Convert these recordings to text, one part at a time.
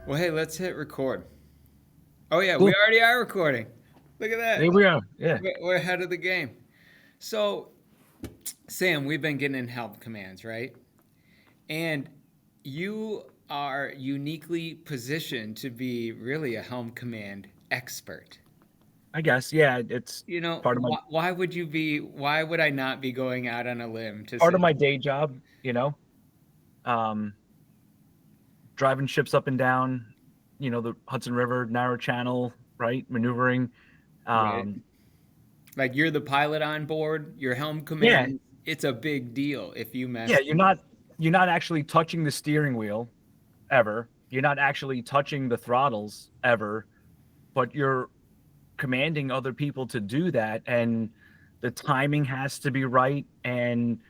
Well, hey, let's hit record. Oh, yeah, we Cool. already are recording. Look at that. Here we are. Yeah. We're ahead of the game. So, Sam, we've been getting in Helm Commands, right? And you are uniquely positioned to be really a Helm Command expert. I guess. Yeah. It's You know, part of my why would I not be going out on a limb to part say, of my day job. Um, driving ships up and down. The Hudson River, narrow channel, right? Maneuvering. right? Um, Like you're the pilot on board, your Helm yeah. Command, it's a big deal if you Yeah. mess. You're not actually touching the steering wheel ever. You're not actually touching the throttles ever, but you're commanding other people to do that, and the timing has to be right, and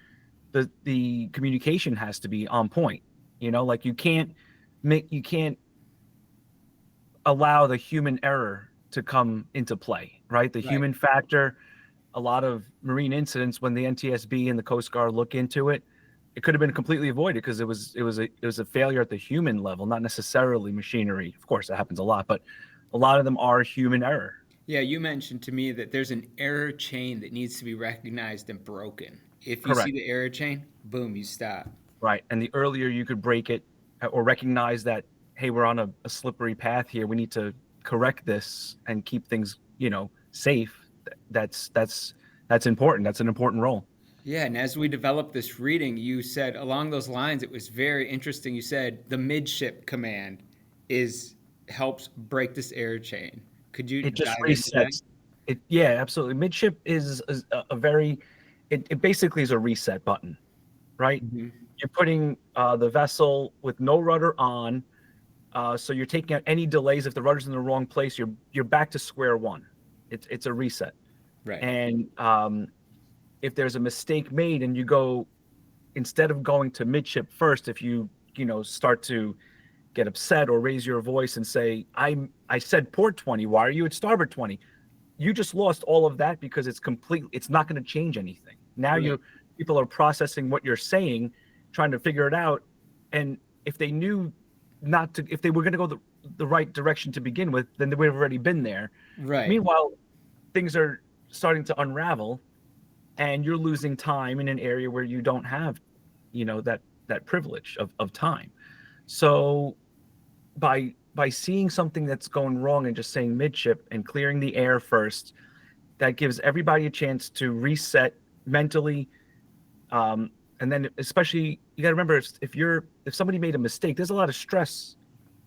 the communication has to be on point. Like you can't allow the human error to come into play, right? The Right. human factor. A lot of marine incidents, when the NTSB and the Coast Guard look into it, it could have been completely avoided because it was a failure at the human level, not necessarily machinery. Of course, that happens a lot, but a lot of them are human error. Yeah, you mentioned to me that there's an error chain that needs to be recognized and broken. If you see Correct. the error chain, boom, you stop. Right. And the earlier you could break it or recognize that, hey, we're on a slippery path here. We need to correct this and keep things, safe. That's important. That's an important role. Yeah, and as we developed this reading, you said along those lines, it was very interesting. You said the midship command is helps break this error chain. Could you It just dive into that? resets. Yeah, absolutely. Midship is a very, it basically is a reset button, right? Hmm. You're putting the vessel with no rudder on. So you're taking out any delays. If the rudder's in the wrong place, you're back to square one. It's a reset. Right. And if there's a mistake made and you go, instead of going to midship first, if you start to get upset or raise your voice and say, I said port 20, why are you at starboard 20? You just lost all of that because it's not going to change anything. Now Right. people are processing what you're saying, trying to figure it out. And if they knew not to, if they were going to go the right direction to begin with, then they would have already been there. Right. Meanwhile, things are starting to unravel, and you're losing time in an area where you don't have, that privilege of time. So by seeing something that's going wrong and just saying midship and clearing the air first, that gives everybody a chance to reset mentally. And then especially you got to remember, if somebody made a mistake, there's a lot of stress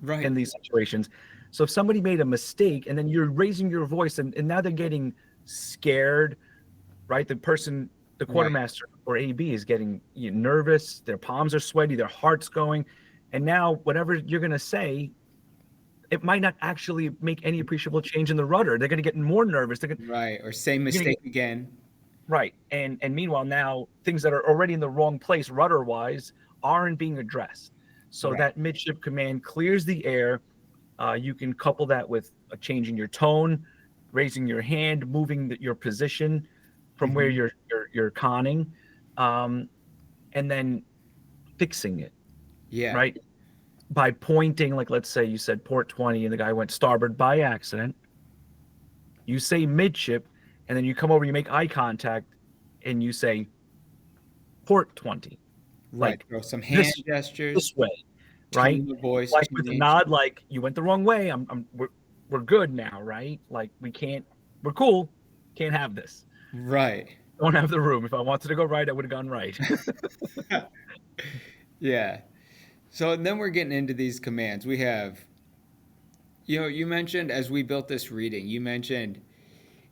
Right. in these situations. So if somebody made a mistake and then you're raising your voice, and now they're getting scared, right? The Right. quartermaster or AB is getting nervous. Their palms are sweaty. Their heart's going. And now whatever you're going to say, it might not actually make any appreciable change in the rudder. They're going to get more nervous. Right. Or same You're going to mistake get again. right. And meanwhile, now things that are already in the wrong place rudder wise aren't being addressed. So Right. that midship command clears the air. You can couple that with a change in your tone, raising your hand, moving your position from where Hmm. you're conning, um, and then fixing it, Yeah. right? By pointing, like let's say you said port 20 and the guy went starboard by accident. You say midship, and then you come over, you make eye contact, and you say port 20, Right. like Throw some hand this gestures, this way, right? tone of voice Like with a change. nod, like you went the wrong way. We're good now, right? Like we're cool. Can't have this. Right. Don't have the room. If I wanted to go right, I would have gone right. Yeah. So then we're getting into these commands. We have, you mentioned as we built this reading, you mentioned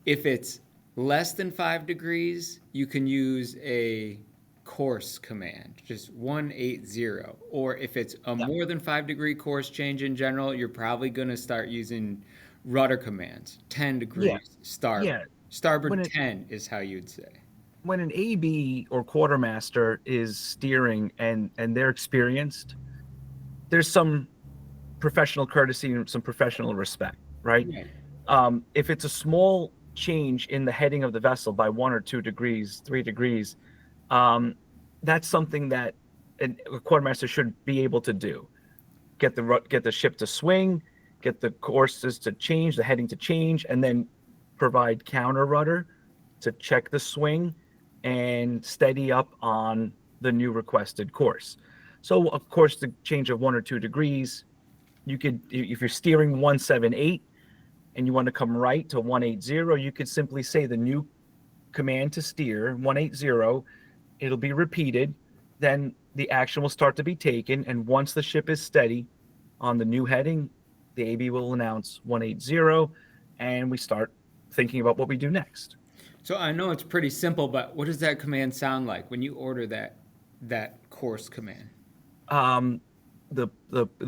if it's less than 5 degrees, you can use a course command, just 180. Or if it's a Yeah, more than 5 degree course change in general, you're probably going to start using rudder commands. 10 yeah, degrees, starboard. yeah. When Starboard it 10 is how you'd say. when an AB or quartermaster is steering and they're experienced, there's some professional courtesy and some professional respect, right? Right. If it's a small change in the heading of the vessel by 1 or 2 degrees, 3 degrees, um, that's something that a quartermaster should be able to do. get the ship to swing, get the courses to change, the heading to change, and then provide counter rudder to check the swing and steady up on the new requested course. So of course, the change of 1 or 2 degrees, you could, if you're steering 178 and you want to come right to 180, you could simply say the new command to steer 180. It'll be repeated. Then the action will start to be taken. And once the ship is steady on the new heading, the AB will announce 180, and we start thinking about what we do next. So I know it's pretty simple, but what does that command sound like when you order that course command? The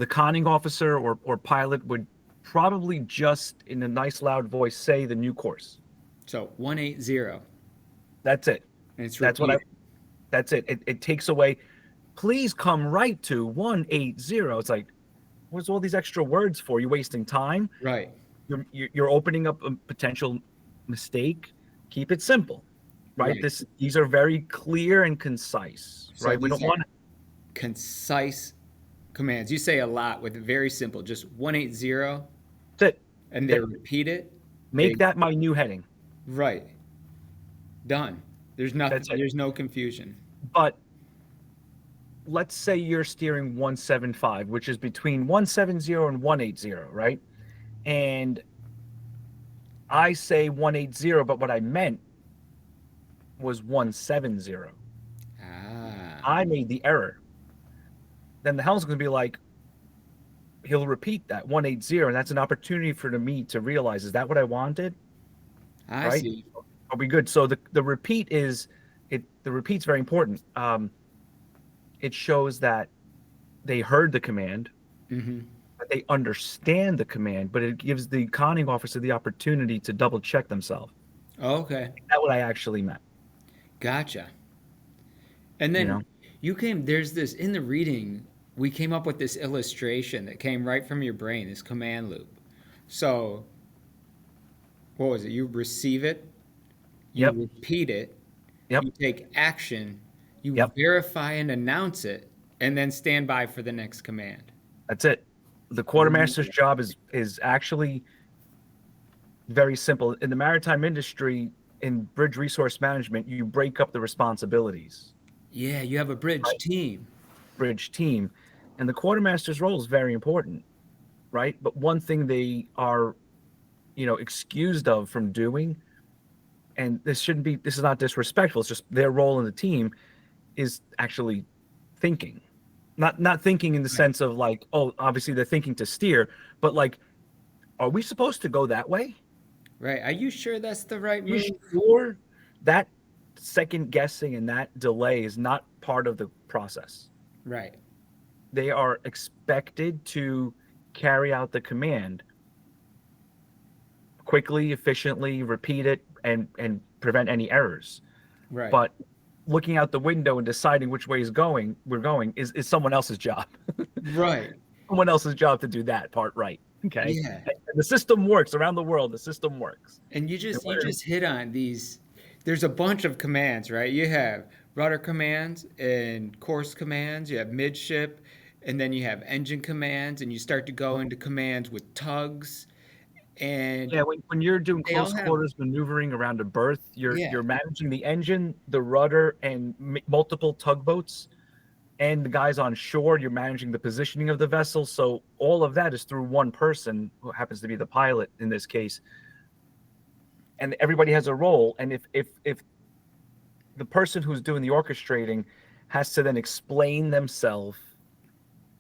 conning officer or pilot would probably just in a nice loud voice say the new course. So 180. That's it. And it's That's what that's it. It takes away, please come right to 180. It's like, what's all these extra words for? You're wasting time. Right. You're opening up a potential mistake. Keep it simple, right? These are very clear and concise, So right? We don't want concise commands. You say a lot with very simple, just 180. That's it. And they repeat it. Make that my new heading. Right. Done. There's nothing. There's no confusion. But let's say you're steering 175, which is between 170 and 180, right? And I say 180, but what I meant was 170. Ah. I made the error. Then the helm's going to be like, he'll repeat that 180, and that's an opportunity for me to realize, is that what I wanted? I see. Are we good? So the repeat is the repeat's very important. It shows that they heard the command, that they understand the command, but it gives the conning officer the opportunity to double check themselves. Okay. That's what I actually meant. Gotcha. And then there's this, in the reading, we came up with this illustration that came right from your brain, this command loop. So, what was it? You receive it, you repeat it, you take action, you verify and announce it, and then stand by for the next command. That's it. The quartermaster's job is actually very simple. In the maritime industry, in bridge resource management, you break up the responsibilities. Yeah, you have a bridge team. Bridge team. And the quartermaster's role is very important, right? But one thing they are, excused of from doing, and this is not disrespectful, it's just their role in the team, is actually thinking. Not thinking in the sense of like, oh, obviously they're thinking to steer, but like, are we supposed to go that way? Right. Are you sure that's the right move? Sure? That second guessing and that delay is not part of the process. Right. They are expected to carry out the command quickly, efficiently, repeat it, and prevent any errors. Right. But looking out the window and deciding which way we're going is someone else's job. Right. Someone else's job to do that part right. Okay. Yeah. And the system works around the world. The system works. And you just hit on these. There's a bunch of commands, right? You have rudder commands and course commands. You have midship, and then you have engine commands, and you start to go into commands with tugs. And when you're doing close quarters maneuvering around a berth, you're managing the engine, the rudder, and multiple tugboats, and the guys on shore. You're managing the positioning of the vessel. So all of that is through one person, who happens to be the pilot in this case. And everybody has a role. And if the person who's doing the orchestrating has to then explain themselves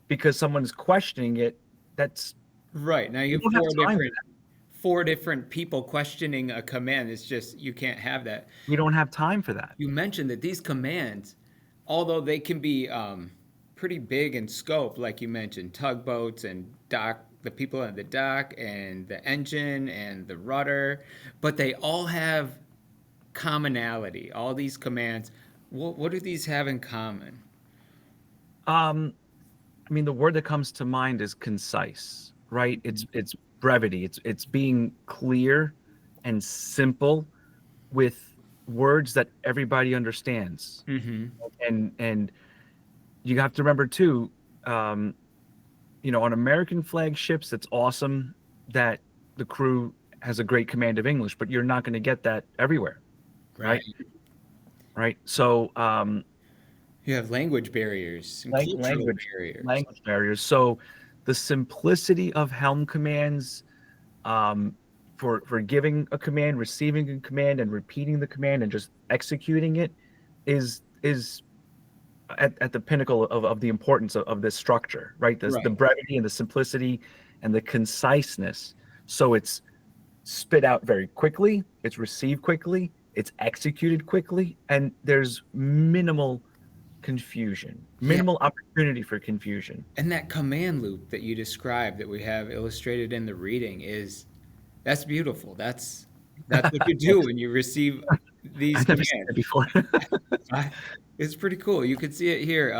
because someone is questioning it, that's right. Now you have four different people questioning a command. It's just, you can't have that. We don't have time for that. You mentioned that these commands, although they can be pretty big in scope, like you mentioned, tugboats and the people at the dock and the engine and the rudder, but they all have commonality. All these commands, what do these have in common? The word that comes to mind is concise, right? It's brevity. It's being clear and simple with words that everybody understands. And you have to remember too, on American flag ships, it's awesome that the crew has a great command of English, but you're not going to get that everywhere, right? Right. So You have language barriers and cultural language barriers. barriers. So the simplicity of Helm commands, for giving a command, receiving a command, and repeating the command and just executing it is at the pinnacle of the importance of this structure, right? The brevity and the simplicity and the conciseness. So it's spit out very quickly, it's received quickly, it's executed quickly, and there's minimal confusion, minimal opportunity for confusion. And that command loop that you described that we have illustrated in the reading that's beautiful. That's what you do when you receive these I've never seen it before. It's pretty cool. You can see it here.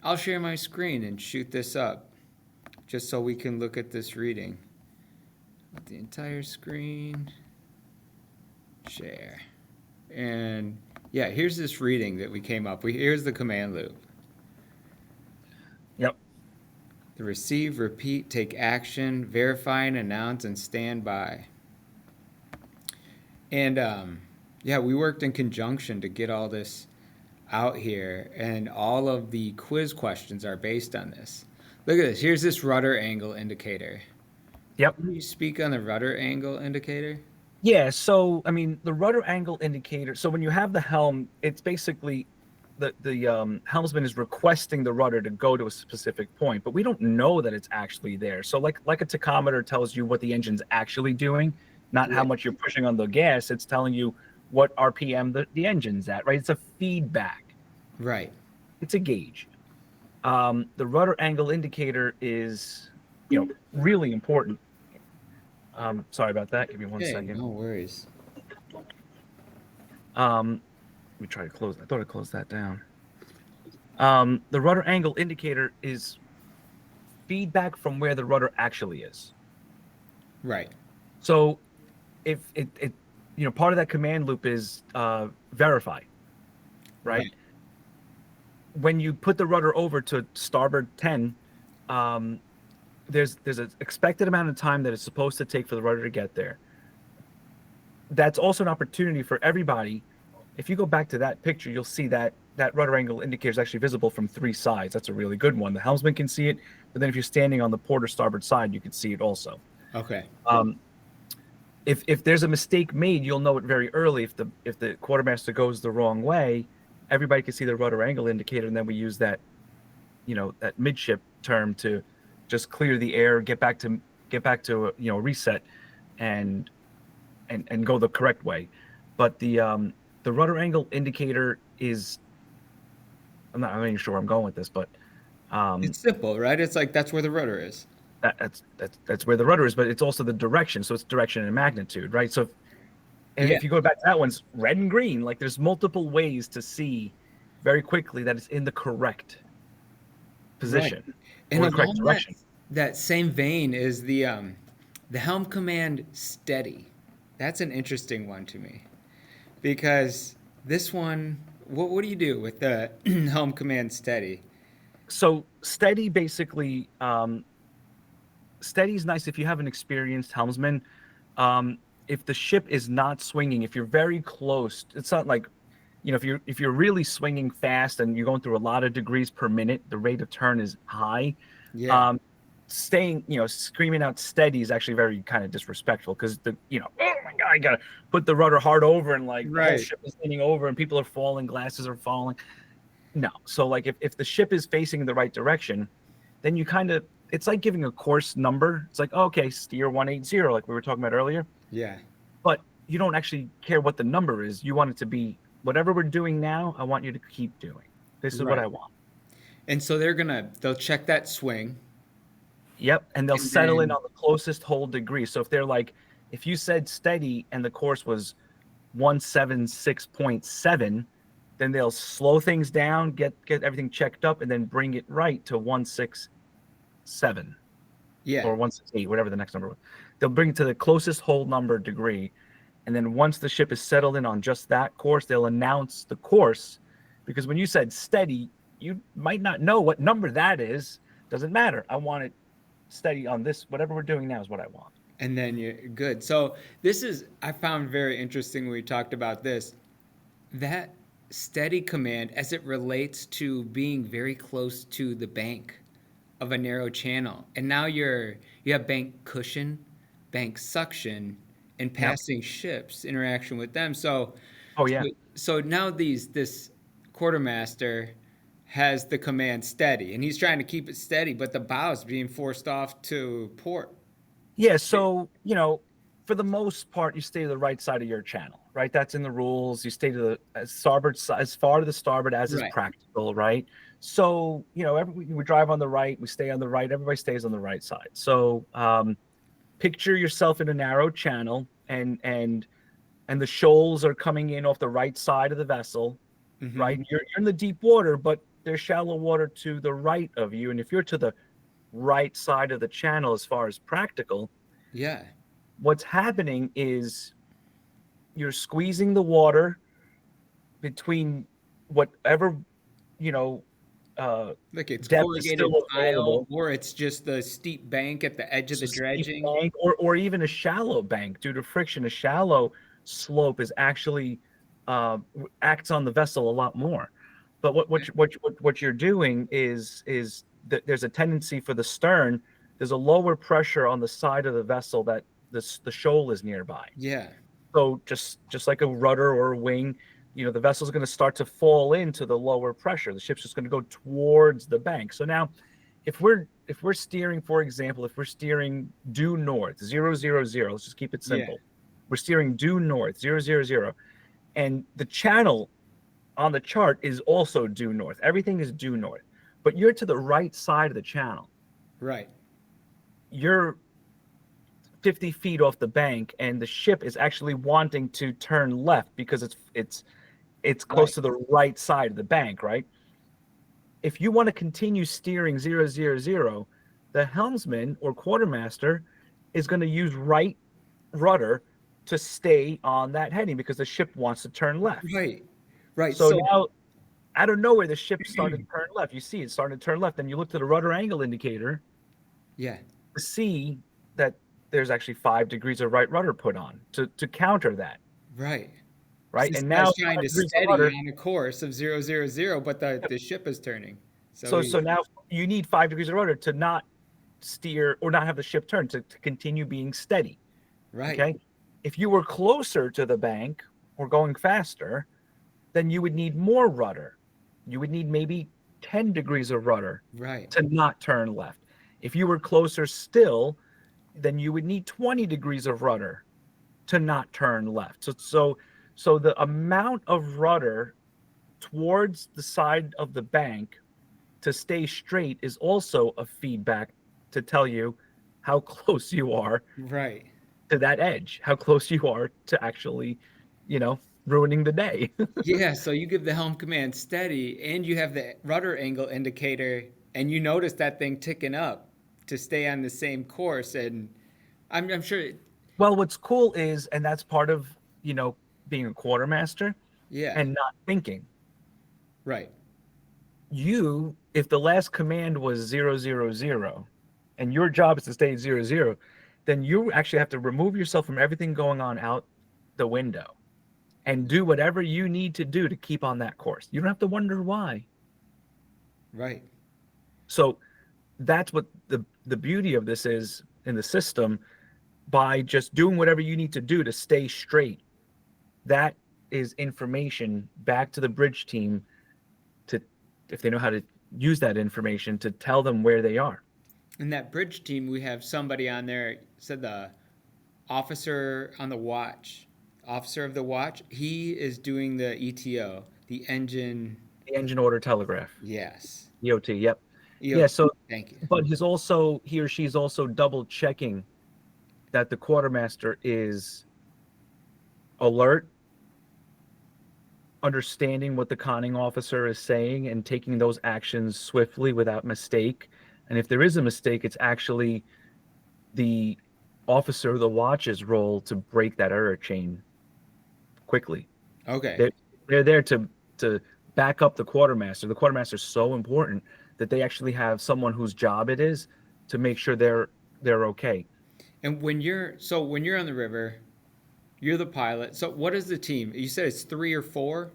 I'll share my screen and shoot this up just so we can look at this reading. The entire screen. Share. And yeah, here's this reading that we came up with. Here's the command loop. Yep. The receive, repeat, take action, verify and announce, and stand by. And yeah, we worked in conjunction to get all this out here, and all of the quiz questions are based on this. Look at this. Here's this rudder angle indicator. Yep. Can you speak on the rudder angle indicator? Yeah, so I mean the rudder angle indicator. So when you have the helm, it's basically the helmsman is requesting the rudder to go to a specific point, but we don't know that it's actually there. So like a tachometer tells you what the engine's actually doing, not how much you're pushing on the gas. It's telling you what RPM the engine's at, right? It's a feedback. Right. It's a gauge. The rudder angle indicator is, really important. Sorry about that. Give me one second. No worries. Let me try to close. I thought I closed that down. The rudder angle indicator is feedback from where the rudder actually is. Right. So if it part of that command loop is verify, right? When you put the rudder over to starboard 10, there's an expected amount of time that it's supposed to take for the rudder to get there. That's also an opportunity for everybody. If you go back to that picture, you'll see that rudder angle indicator is actually visible from 3 sides. That's a really good one. The helmsman can see it, but then if you're standing on the port or starboard side, you can see it also. Okay. If there's a mistake made, you'll know it very early. If the quartermaster goes the wrong way, everybody can see the rudder angle indicator, and then we use that midship term to just clear the air, get back to reset, and go the correct way. But the rudder angle indicator is, I'm not even sure where I'm going with this, but it's simple, right? It's like that's where the rudder is. That's where the rudder is, but it's also the direction. So it's direction and magnitude, right? So if you go back to that one's red and green, like there's multiple ways to see very quickly that it's in the correct position. Right. And or the correct direction. That same vein is the Helm command steady. That's an interesting one to me, because this one, what do you do with the Helm command steady? So steady basically, steady is nice if you have an experienced helmsman. If the ship is not swinging, if you're very close, it's not like, if you're really swinging fast and you're going through a lot of degrees per minute, the rate of turn is high. Yeah. Staying, screaming out steady is actually very kind of disrespectful, because oh my God, I gotta put the rudder hard over, and the whole ship is leaning over and people are falling, glasses are falling. No. So like if the ship is facing in the right direction, then you it's like giving a course number. It's like, okay, steer 180, like we were talking about earlier. Yeah. But you don't actually care what the number is. You want it to be whatever we're doing now, I want you to keep doing. This is what I want. And so they'll check that swing. Yep. And they'll settle in on the closest hold degree. So if you said steady and the course was 176.7, then they'll slow things down, get everything checked up, and then bring it right to 167. Yeah. Or 168, whatever the next number was. They'll bring it to the closest hold number degree. And then once the ship is settled in on just that course, they'll announce the course. Because when you said steady, you might not know what number that is. Doesn't matter. I want it steady on this. Whatever we're doing now is what I want. And then you're good. So this is, I found very interesting when we talked about this, that steady command as it relates to being very close to the bank of a narrow channel. And now you have bank cushion, bank suction, and passing ships, interaction with them. So Oh yeah. so now this quartermaster has the command steady, and he's trying to keep it steady, but the bow's being forced off to port. Yeah, so, for the most part, you stay to the right side of your channel, right? That's in the rules. You stay to the starboard side, as far to the starboard as is Right. practical, right? So, we drive on the right, we stay on the right, everybody stays on the right side. So, picture yourself in a narrow channel, and the shoals are coming in off the right side of the vessel, Mhm. right? You're in the deep water, but there's shallow water to the right of you. And if you're to the right side of the channel as far as practical, Yeah. what's happening is you're squeezing the water between whatever, Like it's depth is corrugated still tile, available. or it's just the steep bank at the edge of It's the a steep dredging. bank, or even a shallow bank due to friction. A shallow slope is actually acts on the vessel a lot more. But what you're doing is that there's a tendency for the stern. There's a lower pressure on the side of the vessel that the shoal is nearby. Yeah. So just like a rudder or a wing, the vessel's going to start to fall into the lower pressure. The ship's just going to go towards the bank. So now, if we're steering, for example, if we're steering due north, 000, let's just keep it Yeah. simple. We're steering due north, 000, and the channel on the chart is also due north. Everything is due north, but you're to the right side of the channel. Right. You're 50 feet off the bank, and the ship is actually wanting to turn left because it's close Right. to the right side of the bank, right? If you want to continue steering 000, the helmsman or quartermaster is going to use right rudder to stay on that heading because the ship wants to turn left. Right. Right. So So now, out of nowhere, the ship started to turn left. You see it started to turn left, and you look to the rudder angle indicator yeah. to see that there's actually 5 degrees of right rudder put on to counter that, Right. right? This And guy's now trying 5 to degrees of steady rudder. on a course of 000, but the ship is turning. So he's, now you need 5 degrees of rudder to not steer or not have the ship turn, to continue being steady. right. Okay. If you were closer to the bank or going faster, then you would need more rudder. You would need maybe 10 degrees of rudder Right. to not turn left. If you were closer still, then you would need 20 degrees of rudder to not turn left. So the amount of rudder towards the side of the bank to stay straight is also a feedback to tell you how close you are Right. to that edge, how close you are to actually, ruining the day. Yeah. So you give the helm command steady, and you have the rudder angle indicator, and you notice that thing ticking up to stay on the same course. And I'm sure. Well, what's cool is, and that's part of, being a quartermaster Yeah. and not thinking. Right. If the last command was 000 and your job is to stay 000, then you actually have to remove yourself from everything going on out the window and do whatever you need to do to keep on that course. You don't have to wonder why. Right. So that's what the beauty of this is in the system. By just doing whatever you need to do to stay straight, that is information back to the bridge team to, if they know how to use that information, to tell them where they are. In that bridge team, we have somebody on there, said the officer on the watch, officer of the watch. He is doing the ETO, the engine. The engine order telegraph, Yes. EOT. Yep. EOT. Yeah. So, Thank you. but he or she's also double checking that the quartermaster is alert, understanding what the conning officer is saying, and taking those actions swiftly without mistake. And if there is a mistake, it's actually the officer of the watch's role to break that error chain quickly. Okay. They're there to back up the quartermaster. The quartermaster is so important that they actually have someone whose job it is to make sure they're okay. And when you're on the river, you're the pilot. So what is the team? You said it's 3 or 4.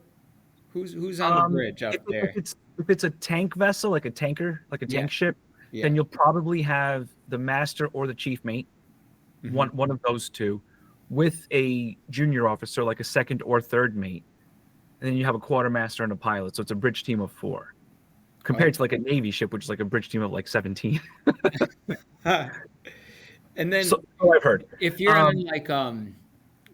Who's on the bridge If, up there? if it's a tank vessel, like a tanker, like a Yeah. tank ship, Yeah. then you'll probably have the master or the chief mate, Mhm. one of those two, with a junior officer, like a second or third mate. And then you have a quartermaster and a pilot. So it's a bridge team of 4. Compared to like a Navy ship, which is like a bridge team of like 17. And then So I've heard. if you're on like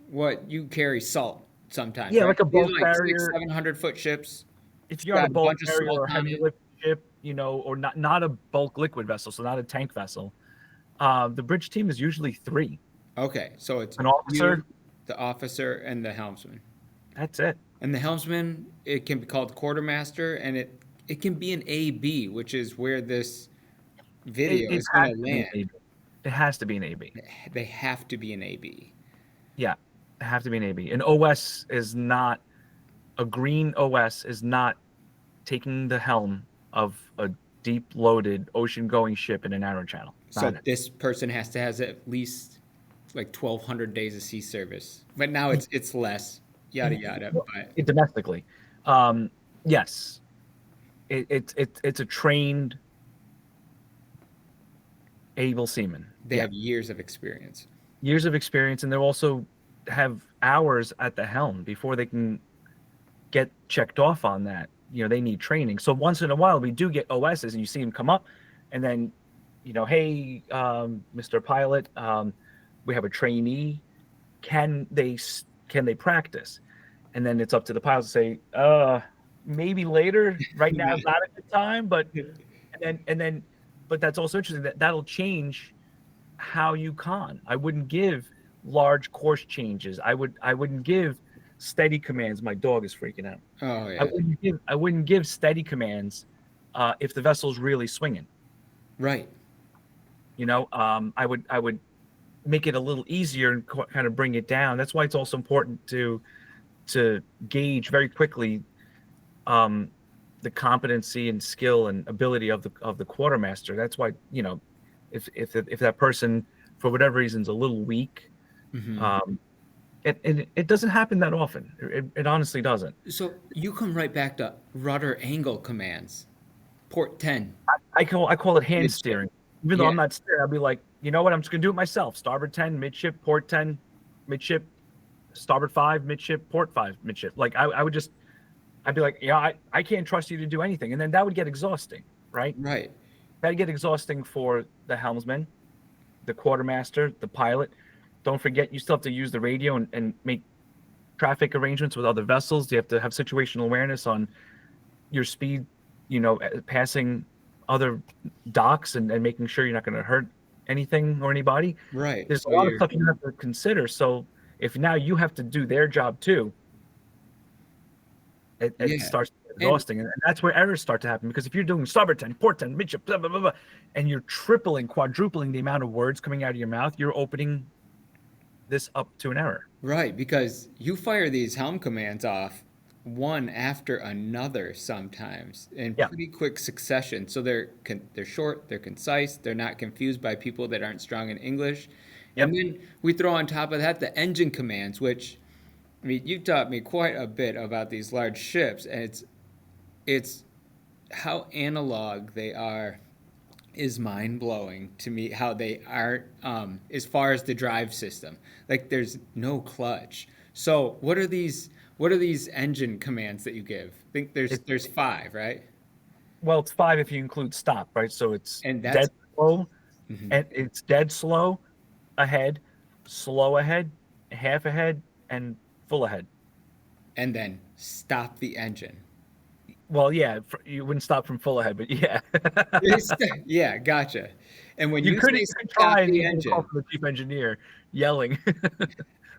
what you carry salt sometimes, Yeah, right? like a These bulk are like 600, carrier. 700-foot ships. If It's you're on a got a bulk bunch of carrier salt or on heavy it. lift ship, or not a bulk liquid vessel, so not a tank vessel, the bridge team is usually 3. Okay, so it's An officer. you, the officer, and the helmsman. That's it. And the helmsman, it can be called quartermaster, and it can be an AB, which is where this video It is going has to to be an land. AB. It has to be an AB. They have to be an AB. Yeah, it have to be an AB. An OS is not a green OS is not taking the helm of a deep loaded ocean going ship in a narrow channel. So Not it. this person has to has at least like 1,200 days of sea service. But now it's less, yada yada. But Domestically, yes, it's a trained, able seaman. they have years of experience. Years of experience, and they'll also have hours at the helm before they can get checked off on that. They need training. So once in a while, we do get OSs, and you see them come up, and then, hey, Mr. Pilot, we have a trainee. Can they practice? And then it's up to the pilot to say, maybe later. Right now is not a good time, but but that's also interesting that'll change how you con. I wouldn't give large course changes. I wouldn't give steady commands. My dog is freaking out. Oh yeah. I wouldn't give steady commands if the vessel's really swinging. Right. I would make it a little easier and kind of bring it down. That's why it's also important to gauge very quickly the competency and skill and ability of the quartermaster. That's why, if that person for whatever reason is a little weak, it doesn't happen that often. It honestly doesn't. So you come right back to rudder angle commands. Port 10. I call it hand steering. Even though I'm not steering, I'll be like, you know what? I'm just gonna do it myself. Starboard 10, midship, port 10, midship, starboard 5, midship, port 5, midship. Like I'd be like, yeah, I can't trust you to do anything, and then that would get exhausting, right? Right. That'd get exhausting for the helmsman, the quartermaster, the pilot. Don't forget, you still have to use the radio and make traffic arrangements with other vessels. You have to have situational awareness on your speed, passing other docks and making sure you're not going to hurt anything or anybody. Right. There's a lot of stuff you have to consider. So if now you have to do their job too, it starts exhausting. And that's where errors start to happen, because if you're doing starboard 10, port 10, midship, blah, blah, blah, blah, and you're tripling, quadrupling the amount of words coming out of your mouth, you're opening this up to an error. Right, because you fire these helm commands off one after another sometimes in pretty quick succession. So they're short, they're concise, they're not confused by people that aren't strong in English. And then we throw on top of that the engine commands, which, I mean, you've taught me quite a bit about these large ships, and it's how analog they are is mind-blowing to me, how they aren't as far as the drive system. Like, there's no clutch. So what are these engine commands that you give? I think there's 5, right? Well, it's 5 if you include stop, right? So it's dead slow, and it's dead slow ahead, slow ahead, half ahead, and full ahead. And then stop the engine. Well, yeah, you wouldn't stop from full ahead, but yeah. Yeah, gotcha. And when you couldn't try the engine, call for the chief engineer yelling.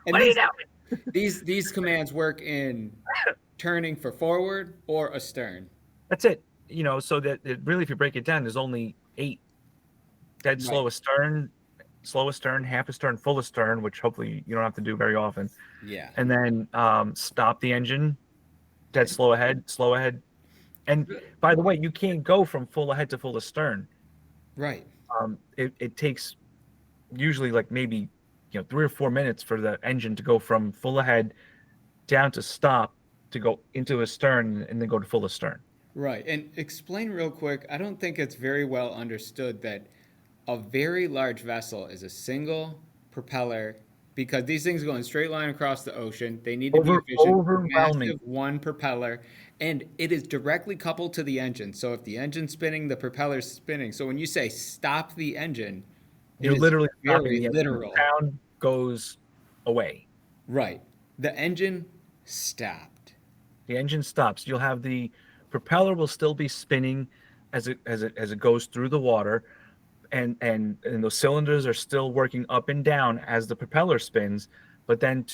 And these commands work in turning for forward or astern. That's it. So that really, if you break it down, there's only 8: dead slow astern, half astern, full astern, which hopefully you don't have to do very often. Yeah. And then stop the engine, dead slow ahead. And by the way, you can't go from full ahead to full astern. Right. It takes usually like maybe 3 or 4 minutes for the engine to go from full ahead down to stop to go into astern and then go to full astern. Right. And explain real quick, I don't think it's very well understood that a very large vessel is a single propeller because these things go in straight line across the ocean. They need to be efficient, Overwhelming. massive one propeller, and it is directly coupled to the engine. So if the engine's spinning, the propeller's spinning. So when you say stop the engine, it You're is literally stopping very the engine. literal. The sound goes away. Right. The engine stopped. The engine stops. You'll have the propeller will still be spinning as it goes through the water, and those cylinders are still working up and down as the propeller spins. But then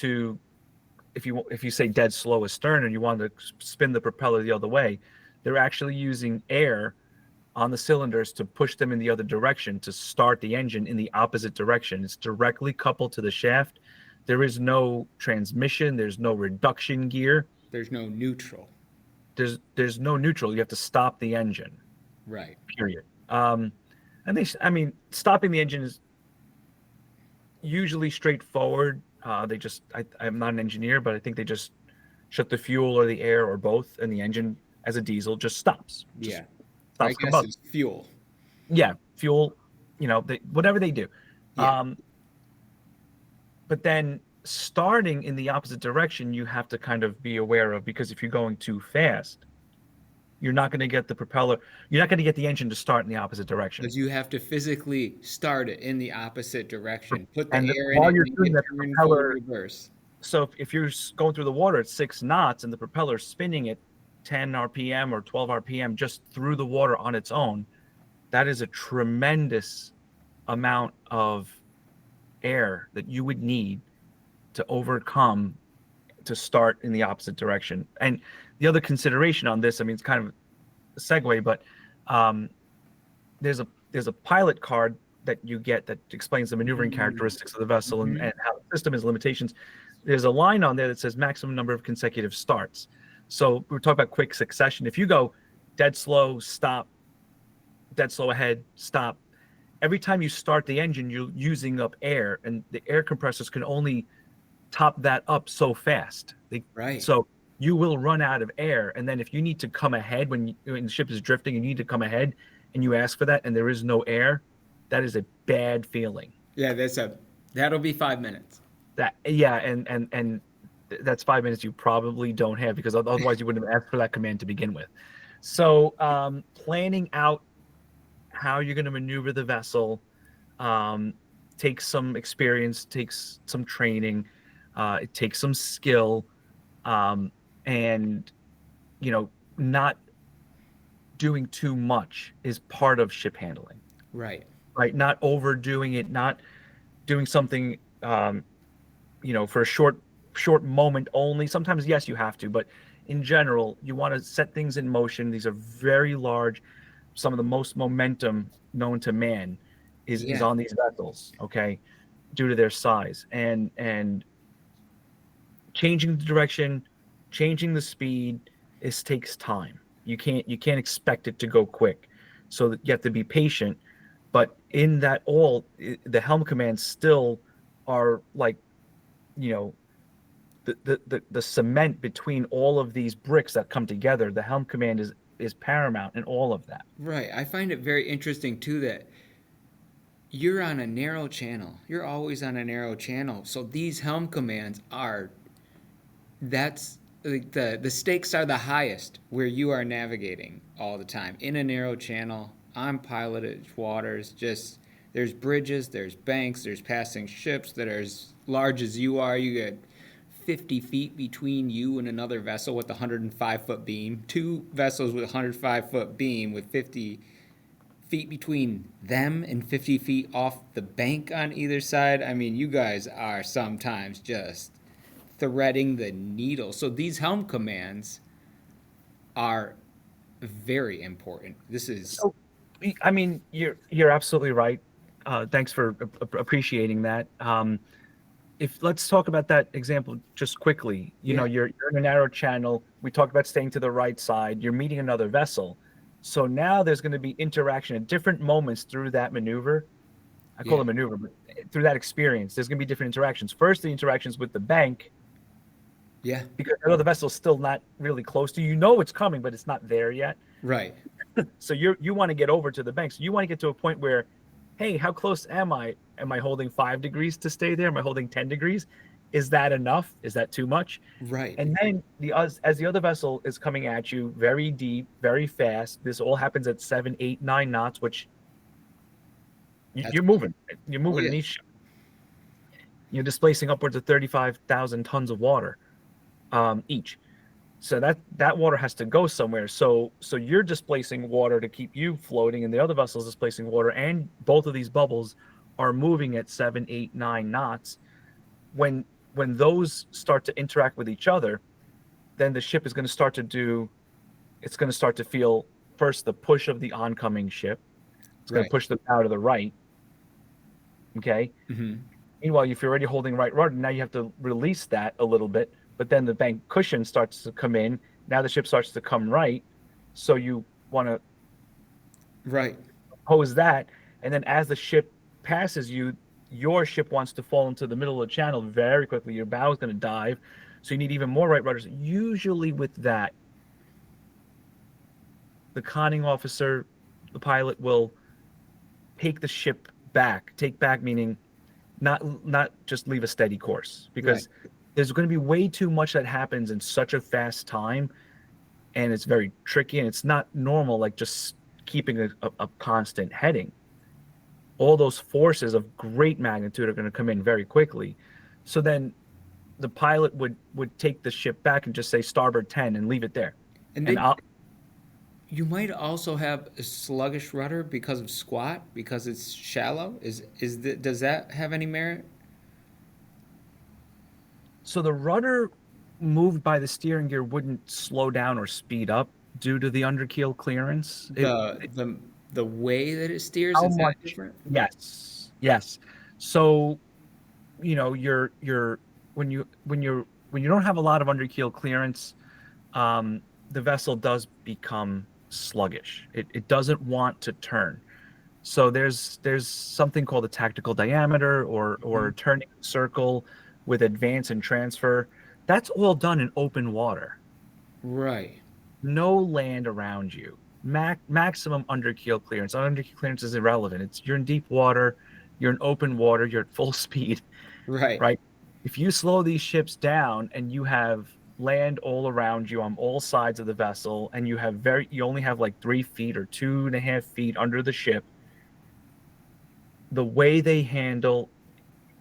if you say dead slow astern and you want to spin the propeller the other way, they're actually using air on the cylinders to push them in the other direction to start the engine in the opposite direction. It's directly coupled to the shaft. There is no transmission. There's no reduction gear. There's no neutral. There's no neutral. You have to stop the engine. Right. Period. Stopping the engine is usually straightforward. I'm not an engineer, but I think they just shut the fuel or the air or both, and the engine as a diesel just stops. Yeah. Stops I guess it's fuel. Yeah, fuel. Whatever they do. Yeah. But then starting in the opposite direction, you have to kind of be aware of, because if you're going too fast, you're not going to get the propeller. You're not going to get the engine to start in the opposite direction. Because you have to physically start it in the opposite direction. Put the And air while in it you're and doing that, turn propeller- full reverse. So if you're going through the water at 6 knots and the propeller spinning at 10 RPM or 12 RPM just through the water on its own, that is a tremendous amount of air that you would need to overcome to start in the opposite direction. And the other consideration on this, it's kind of a segue, but there's a pilot card that you get that explains the maneuvering characteristics of the vessel and how the system has limitations. There's a line on there that says maximum number of consecutive starts. So we're talking about quick succession. If you go dead slow, stop, dead slow ahead, stop, every time you start the engine, you're using up air, and the air compressors can only top that up so fast. Right. So you will run out of air. And then if you need to come ahead when the ship is drifting, you need to come ahead and you ask for that and there is no air, that is a bad feeling. Yeah, that'll be 5 minutes. And that's 5 minutes you probably don't have, because otherwise you wouldn't have asked for that command to begin with. So planning out how you're going to maneuver the vessel takes some experience, takes some training, it takes some skill, and not doing too much is part of ship handling. Right. Not overdoing it, not doing something for a short moment only. Sometimes yes you have to, but in general you want to set things in motion. These are very large, some of the most momentum known to man is on these vessels, okay, due to their size, and changing the direction, changing the speed, this takes time. You can't expect it to go quick, so that you have to be patient. But in that, all the helm commands still are like the cement between all of these bricks that come together. The helm command is paramount in all of that. Right. I find it very interesting too that you're on a narrow channel. You're always on a narrow channel. So these helm commands that's like the stakes are the highest where you are navigating all the time in a narrow channel on piloted waters. Just there's bridges, there's banks, there's passing ships that are as large as you are. You get 50 feet between you and another vessel with a 105-foot beam. Two vessels with a 105-foot beam with 50 feet between them and 50 feet off the bank on either side. You guys are sometimes just threading the needle. So these helm commands are very important. This is... So, you're absolutely right. Thanks for appreciating that. if let's talk about that example just quickly. You know, Yeah. you're in a narrow channel. We talked about staying to the right side. You're meeting another vessel. So now there's going to be interaction at different moments through that maneuver. I call Yeah. it maneuver, but through that experience, there's going to be different interactions. First, the interactions with the bank, Yeah. because I know the vessel's still not really close to you. You know it's coming, but it's not there yet. Right. So you want to get over to the bank. So you want to get to a point where, hey, how close am I? Am I holding 5 degrees to stay there? Am I holding 10 degrees? Is that enough? Is that too much? Right. And then as the other vessel is coming at you very deep, very fast, this all happens at 7, 8, 9 knots, which That's you're moving. You're oh moving yeah. in each. You're displacing upwards of 35,000 tons of water each. So that water has to go somewhere. So you're displacing water to keep you floating, and the other vessel is displacing water, and both of these bubbles are moving at 7, 8, 9 knots. When those start to interact with each other, then the ship is going to start to do. It's going to start to feel first the push of the oncoming ship. It's going to Right. push the bow to the right. Okay. Mm-hmm. Meanwhile, if you're already holding right rudder, now you have to release that a little bit, but then the bank cushion starts to come in. Now the ship starts to come right. So you want to Right. pose that. And then as the ship passes you, your ship wants to fall into the middle of the channel very quickly. Your bow is going to dive. So you need even more right rudders. Usually with that, the conning officer, the pilot will take the ship back. Take back meaning not just leave a steady course, Right. because there's going to be way too much that happens in such a fast time, and it's very tricky, and it's not normal like just keeping a constant heading. All those forces of great magnitude are going to come in very quickly. So then the pilot would take the ship back and just say starboard 10 and leave it there. And And then I'll you might also have a sluggish rudder because of squat, because it's shallow. Does that have any merit? So the rudder moved by the steering gear wouldn't slow down or speed up due to the underkeel clearance. The way that it steers, How is that much? different? Yes, yes. So, you're when you don't have a lot of underkeel clearance, the vessel does become sluggish. It doesn't want to turn. So there's something called a tactical diameter or Mhm. turning circle with advance and transfer. That's all done in open water. Right. No land around you. Maximum underkeel clearance. Underkeel clearance is irrelevant. You're in deep water, you're in open water, you're at full speed, Right. right? If you slow these ships down and you have land all around you on all sides of the vessel, and you only have like 3 feet or 2.5 feet under the ship, the way they handle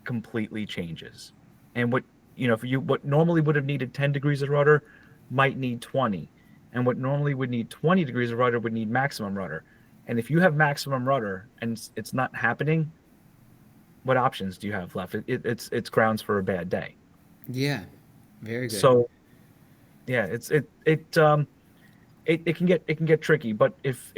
completely changes. And what normally would have needed 10 degrees of rudder might need 20. And what normally would need 20 degrees of rudder would need maximum rudder. And if you have maximum rudder and it's not happening, what options do you have left? It's grounds for a bad day. Yeah. Very good. So yeah, it can get tricky. But if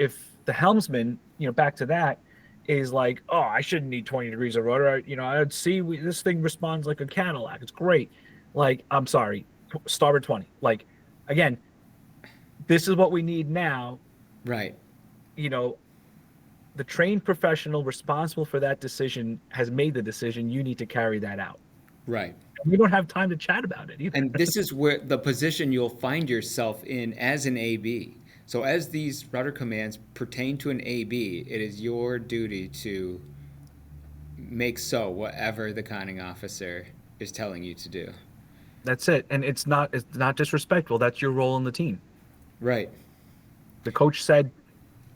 the helmsman, back to that, is like, oh, I shouldn't need 20 degrees of rudder. I'd see this thing responds like a Cadillac. It's great. Like, I'm sorry, starboard 20. Like, again, this is what we need now. Right. You know, the trained professional responsible for that decision has made the decision. You need to carry that out. Right. We don't have time to chat about it either. And this is where the position you'll find yourself in as an AB. So as these rudder commands pertain to an AB, it is your duty to make so whatever the conning officer is telling you to do. That's it. And it's not disrespectful. That's your role in the team. Right. The coach said,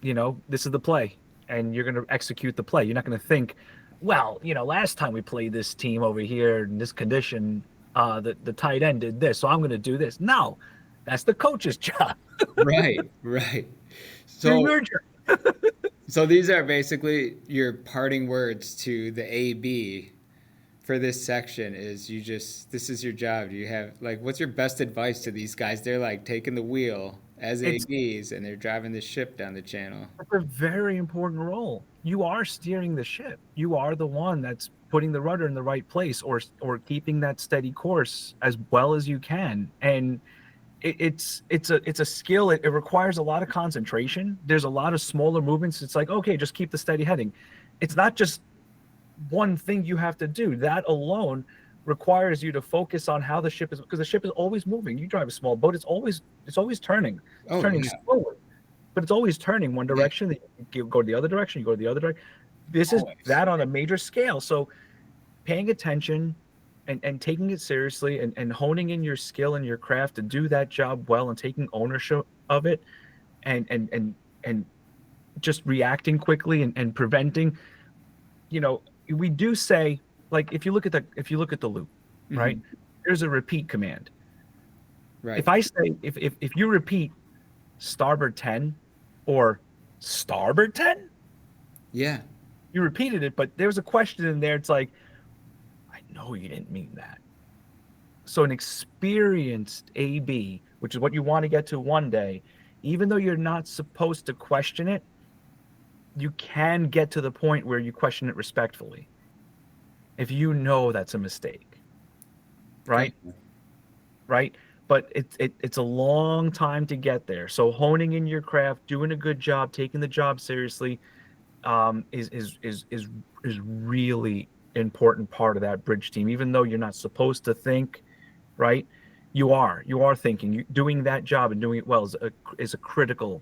this is the play, and you're going to execute the play. You're not going to think, well, last time we played this team over here in this condition, the tight end did this, so I'm going to do this. No, that's the coach's job. Right. Right. Do So your job. so these are basically your parting words to the AB for this section is this is your job. Do you have like what's your best advice to these guys? They're like taking the wheel as It's ABs and they're driving the ship down the channel. a very important role. you are steering the ship. You are the one that's putting the rudder in the right place, or keeping that steady course as well as you can. And it's a skill. It requires a lot of concentration. There's a lot of smaller movements. It's like, okay, just keep the steady heading. It's not just one thing you have to do. That alone requires you to focus on how the ship is, because the ship is always moving. You drive a small boat, it's always turning. It's Oh, turning yeah. slowly, but it's always turning one direction. You go the other direction, you go the other direction. This is Always. that on a major scale. So paying attention and taking it seriously, and honing in your skill and your craft to do that job well, and taking ownership of it, and just reacting quickly, and preventing, we do say, like, if you look at the loop, right? There's a repeat command. Right. If I say, if you repeat starboard 10 or starboard 10, Yeah. you repeated it, but there's a question in there. It's like, I know you didn't mean that. So an experienced AB, which is what you want to get to one day, even though you're not supposed to question it, you can get to the point where you question it respectfully, if you know that's a mistake, right? Gotcha. Right. But it's a long time to get there. So honing in your craft, doing a good job, taking the job seriously, is really important part of that bridge team. Even though you're not supposed to think, right? You are thinking. Doing that job and doing it well is a critical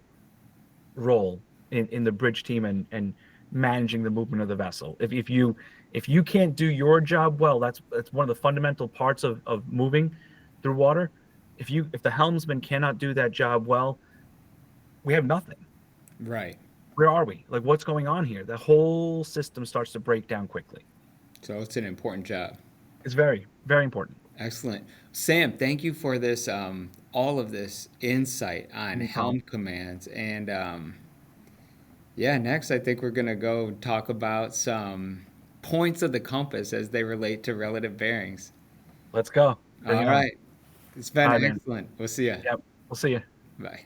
role in the bridge team, and managing the movement of the vessel. If you can't do your job well, that's one of the fundamental parts of moving through water. If the helmsman cannot do that job well, we have nothing. Right. Where are we? Like, what's going on here? The whole system starts to break down quickly. So it's an important job. It's very, very important. Excellent. Sam, thank you for this, all of this insight on No Helm problem. Commands. And yeah, next I think we're going to go talk about some points of the compass as they relate to relative bearings. Let's go. Bring All it on. right. It's been All right, man. excellent. We'll see you. Yep. We'll see you. Bye.